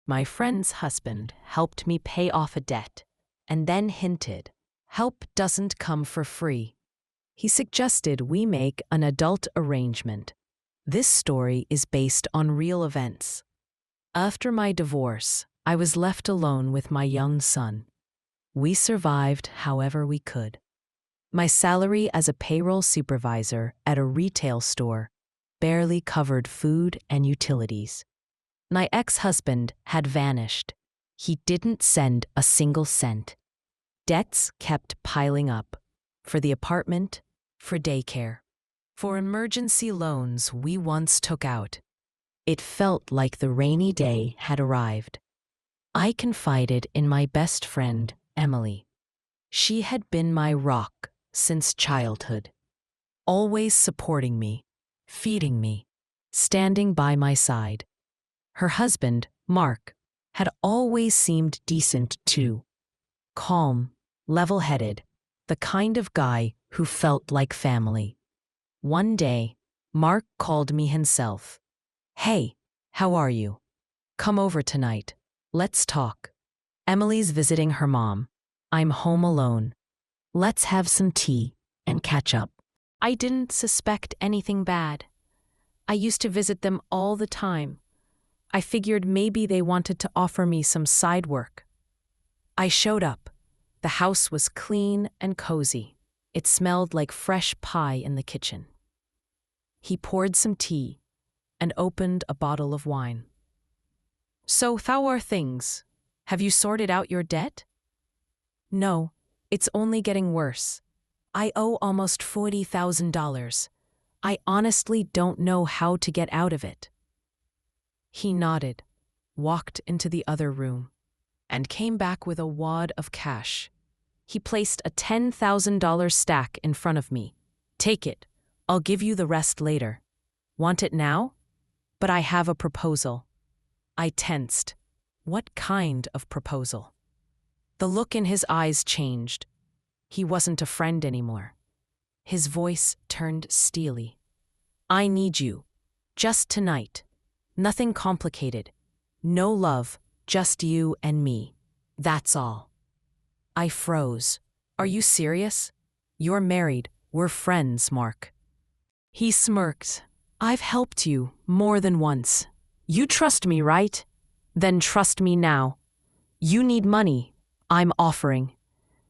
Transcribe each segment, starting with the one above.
My friend's husband helped me pay off a debt and then hinted, help doesn't come for free. He suggested we make an adult arrangement. This story is based on real events. After my divorce, I was left alone with my young son. We survived however we could. My salary as a payroll supervisor at a retail store barely covered food and utilities. My ex-husband had vanished. He didn't send a single cent. Debts kept piling up. For the apartment, for daycare, for emergency loans we once took out. It felt like the rainy day had arrived. I confided in my best friend, Emily. She had been my rock since childhood, always supporting me, feeding me, standing by my side. Her husband, Mark, had always seemed decent too. Calm, level-headed, the kind of guy who felt like family. One day, Mark called me himself. Hey, how are you? Come over tonight. Let's talk. Emily's visiting her mom. I'm home alone. Let's have some tea and catch up. I didn't suspect anything bad. I used to visit them all the time. I figured maybe they wanted to offer me some side work. I showed up. The house was clean and cozy. It smelled like fresh pie in the kitchen. He poured some tea and opened a bottle of wine. So, how are things? Have you sorted out your debt? No, it's only getting worse. I owe almost $40,000. I honestly don't know how to get out of it. He nodded, walked into the other room, and came back with a wad of cash. He placed a $10,000 stack in front of me. Take it. I'll give you the rest later. Want it now? But I have a proposal. I tensed. What kind of proposal? The look in his eyes changed. He wasn't a friend anymore. His voice turned steely. I need you. Just tonight. Nothing complicated. No love, just you and me. That's all. I froze. Are you serious? You're married. We're friends, Mark. He smirked. I've helped you more than once. You trust me, right? Then trust me now. You need money. I'm offering.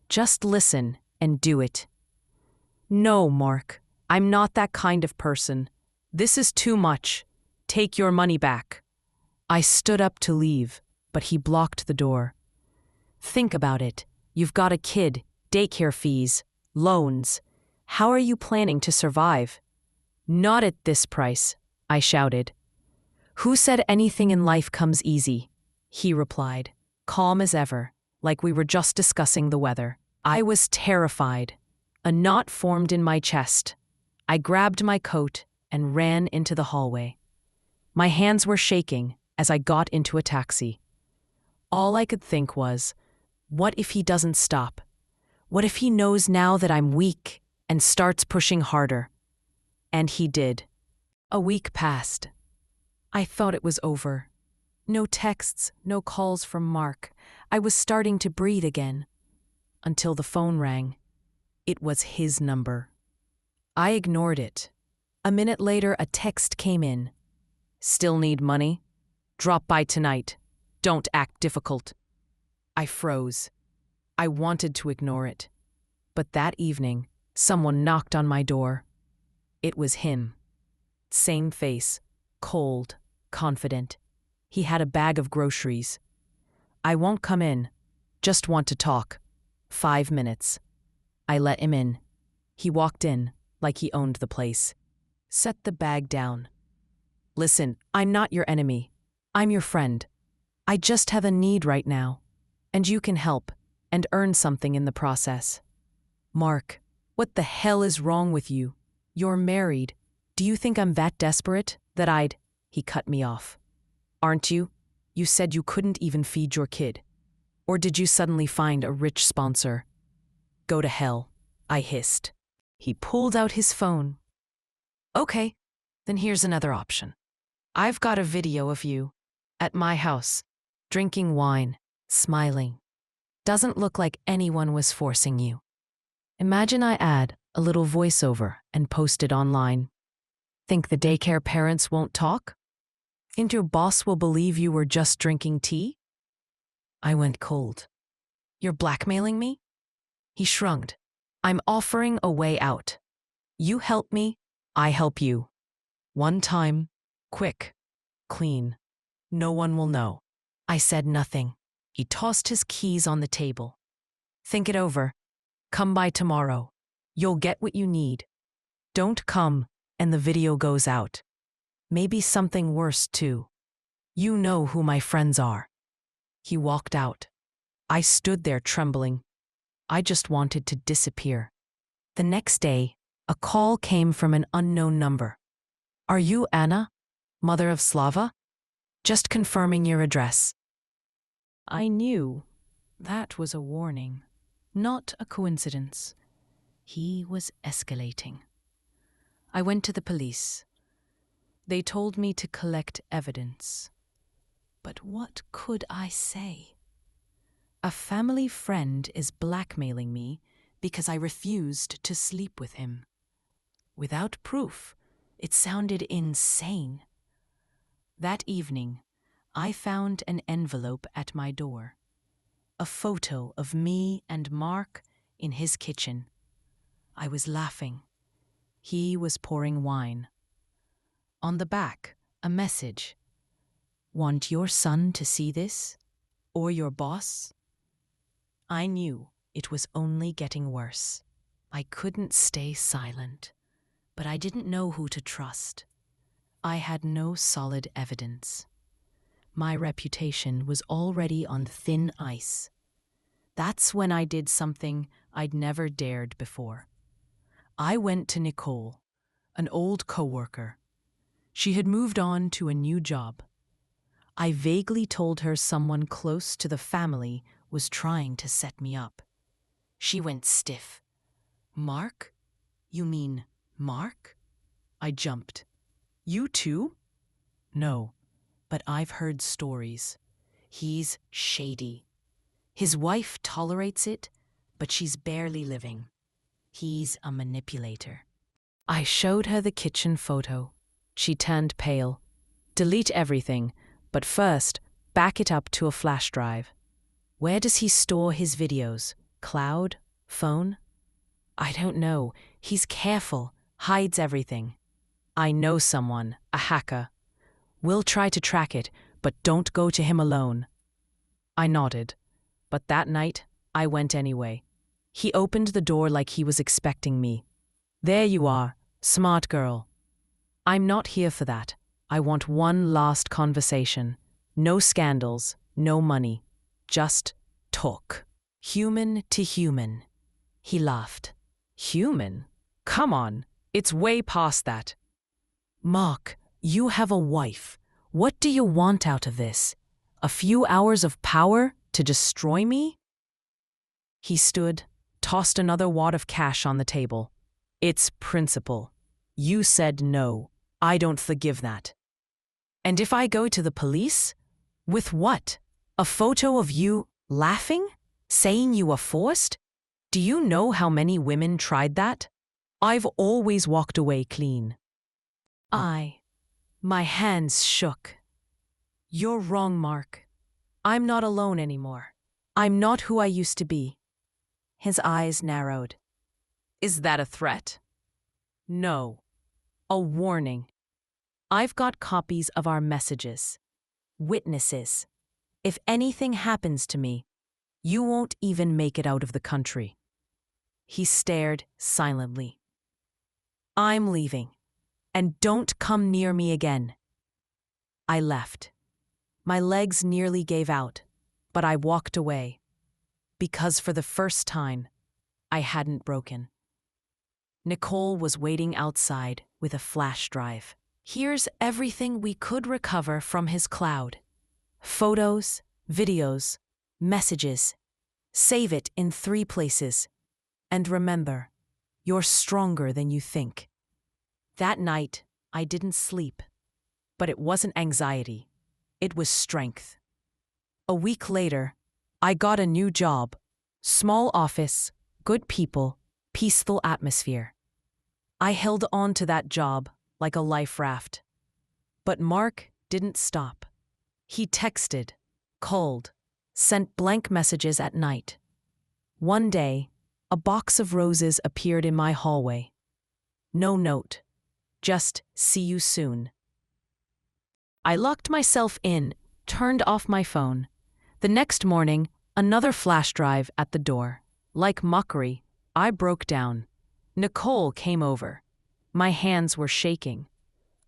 Just listen and do it. No, Mark. I'm not that kind of person. This is too much. Take your money back. I stood up to leave, but he blocked the door. Think about it. You've got a kid, daycare fees, loans. How are you planning to survive? Not at this price, I shouted. Who said anything in life comes easy? He replied, calm as ever, like we were just discussing the weather. I was terrified. A knot formed in my chest. I grabbed my coat and ran into the hallway. My hands were shaking as I got into a taxi. All I could think was, what if he doesn't stop? What if he knows now that I'm weak and starts pushing harder? And he did. A week passed. I thought it was over. No texts, no calls from Mark. I was starting to breathe again. Until the phone rang. It was his number. I ignored it. A minute later, a text came in. Still need money? Drop by tonight. Don't act difficult. I froze. I wanted to ignore it. But that evening, someone knocked on my door. It was him. Same face, cold, confident. He had a bag of groceries. I won't come in. Just want to talk. 5 minutes. I let him in. He walked in, like he owned the place. Set the bag down. Listen, I'm not your enemy. I'm your friend. I just have a need right now. And you can help, and earn something in the process. Mark, what the hell is wrong with you? You're married. Do you think I'm that desperate that I'd... He cut me off. Aren't you? You said you couldn't even feed your kid. Or did you suddenly find a rich sponsor? Go to hell, I hissed. He pulled out his phone. Okay, then here's another option. I've got a video of you at my house. drinking wine, smiling. Doesn't look like anyone was forcing you. Imagine I add a little voiceover and post it online. Think the daycare parents won't talk? Think your boss will believe you were just drinking tea? I went cold. You're blackmailing me? He shrugged. I'm offering a way out. You help me, I help you. One time, quick, clean. No one will know. I said nothing. He tossed his keys on the table. Think it over. Come by tomorrow. You'll get what you need. Don't come, and the video goes out. Maybe something worse, too. You know who my friends are. He walked out. I stood there trembling. I just wanted to disappear. The next day, a call came from an unknown number. Are you Anna, mother of Slava? Just confirming your address. I knew that was a warning, not a coincidence. He was escalating. I went to the police. They told me to collect evidence. But what could I say? A family friend is blackmailing me because I refused to sleep with him. Without proof, it sounded insane. That evening, I found an envelope at my door. A photo of me and Mark in his kitchen. I was laughing. He was pouring wine. On the back, a message. Want your son to see this? Or your boss? I knew it was only getting worse. I couldn't stay silent, but I didn't know who to trust. I had no solid evidence. My reputation was already on thin ice. That's when I did something I'd never dared before. I went to Nicole, an old coworker. She had moved on to a new job. I vaguely told her someone close to the family was trying to set me up. She went stiff. Mark? You mean Mark? I jumped. You too? No, but I've heard stories. He's shady. His wife tolerates it, but she's barely living. He's a manipulator. I showed her the kitchen photo. She turned pale. Delete everything, but first, back it up to a flash drive. Where does he store his videos? Cloud? Phone? I don't know. He's careful, hides everything. I know someone, a hacker. We'll try to track it, but don't go to him alone. I nodded, but that night, I went anyway. He opened the door like he was expecting me. There you are, smart girl. I'm not here for that. I want one last conversation. No scandals, no money. Just talk. Human to human. He laughed. Human? Come on, it's way past that. Mark, you have a wife. What do you want out of this? A few hours of power to destroy me? He stood, tossed another wad of cash on the table. It's principle. You said no. I don't forgive that. And if I go to the police? With what? A photo of you laughing? Saying you were forced? Do you know how many women tried that? I've always walked away clean. My hands shook. You're wrong, Mark. I'm not alone anymore. I'm not who I used to be. His eyes narrowed. Is that a threat? No. A warning. I've got copies of our messages. Witnesses. If anything happens to me, you won't even make it out of the country. He stared silently. I'm leaving. And don't come near me again. I left. My legs nearly gave out, but I walked away. Because for the first time, I hadn't broken. Nicole was waiting outside with a flash drive. Here's everything we could recover from his cloud. Photos, videos, messages. Save it in 3 places. And remember, you're stronger than you think. That night, I didn't sleep. But it wasn't anxiety. It was strength. A week later, I got a new job. Small office, good people, peaceful atmosphere. I held on to that job like a life raft. But Mark didn't stop. He texted, called, sent blank messages at night. One day, a box of roses appeared in my hallway. No note, just "see you soon." I locked myself in, turned off my phone. The next morning, another flash drive at the door. Like mockery, I broke down. Nicole came over. My hands were shaking.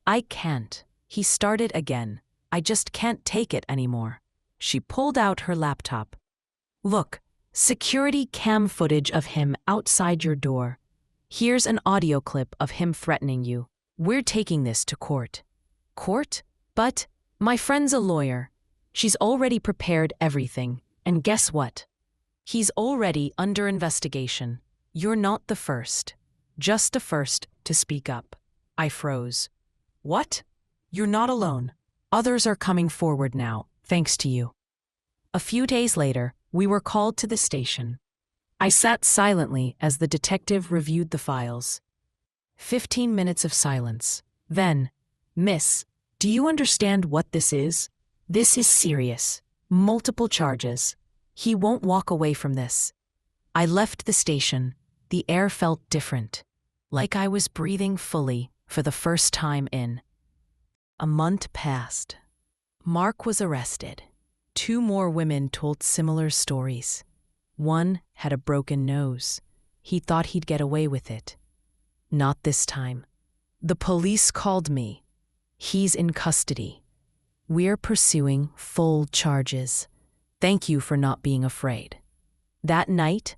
"I can't." He started again. "I just can't take it anymore." She pulled out her laptop. "Look, security cam footage of him outside your door. Here's an audio clip of him threatening you. We're taking this to court." "Court? But my friend's a lawyer. She's already prepared everything, and guess what? He's already under investigation. You're not the first, just the first to speak up." I froze. "What? You're not alone. Others are coming forward now, thanks to you." A few days later, we were called to the station. I sat silently as the detective reviewed the files. 15 minutes of silence. Then, "Miss, do you understand what this is? This is serious. Multiple charges. He won't walk away from this." I left the station. The air felt different, like I was breathing fully for the first time in. A month passed. Mark was arrested. 2 more women told similar stories. One had a broken nose. He thought he'd get away with it. Not this time. The police called me. "He's in custody. We're pursuing full charges. Thank you for not being afraid." That night,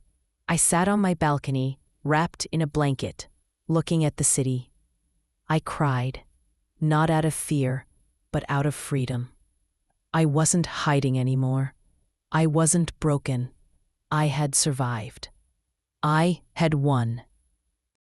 I sat on my balcony, wrapped in a blanket, looking at the city. I cried, not out of fear, but out of freedom. I wasn't hiding anymore. I wasn't broken. I had survived. I had won.